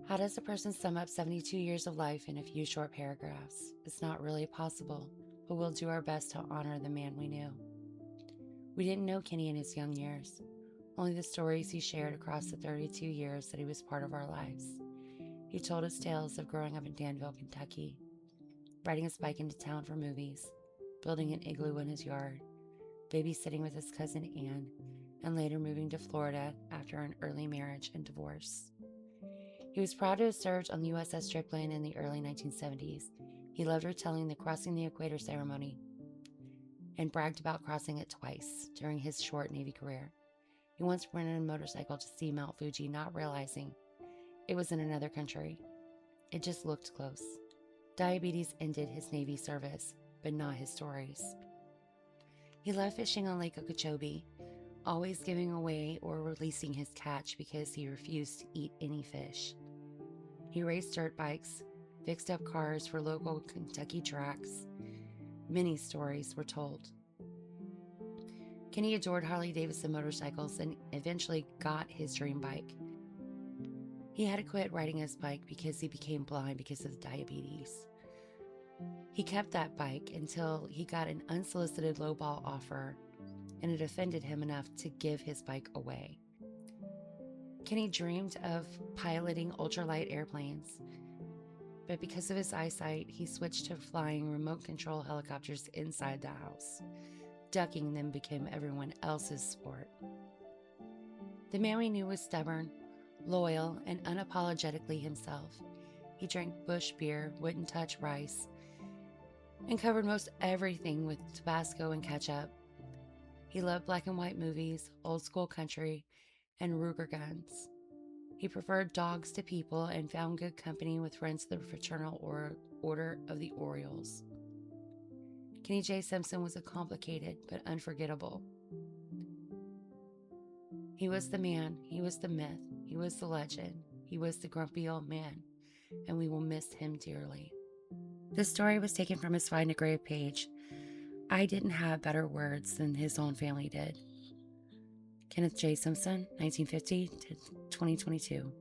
How does a person sum up 72 years of life in a few short paragraphs? It's not really possible, but we'll do our best to honor the man we knew. We didn't know Kenny in his young years, only the stories he shared across the 32 years that he was part of our lives. He told us tales of growing up in Danville, Kentucky, riding his bike into town for movies, building an igloo in his yard, babysitting with his cousin Anne, and later moving to Florida after an early marriage and divorce. He was proud to have served on the USS Strickland in the early 1970s. He loved retelling the crossing the equator ceremony and bragged about crossing it twice during his short Navy career. He once rented a motorcycle to see Mount Fuji, not realizing it was in another country. It just looked close. Diabetes ended his Navy service, but not his stories. He loved fishing on Lake Okeechobee, always giving away or releasing his catch because he refused to eat any fish. He raced dirt bikes, fixed up cars for local Kentucky tracks. Many stories were told. Kenny adored Harley-Davidson motorcycles and eventually got his dream bike. He had to quit riding his bike because he became blind because of diabetes. He kept that bike until he got an unsolicited lowball offer, and it offended him enough to give his bike away. Kenny dreamed of piloting ultralight airplanes, but because of his eyesight, he switched to flying remote control helicopters inside the house. Ducking them became everyone else's sport. The man we knew was stubborn, loyal, and unapologetically himself. He drank bush beer, wouldn't touch rice, and covered most everything with Tabasco and ketchup. He loved black and white movies, old school country, and Ruger guns. He preferred dogs to people and found good company with friends of the Fraternal Order of the Orioles. Kenny J. Simpson was a complicated but unforgettable. He was the man, he was the myth, he was the legend, he was the grumpy old man, and we will miss him dearly. This story was taken from his Find a Grave page. I didn't have better words than his own family did. Kenneth J. Simpson, 1950 to 2022.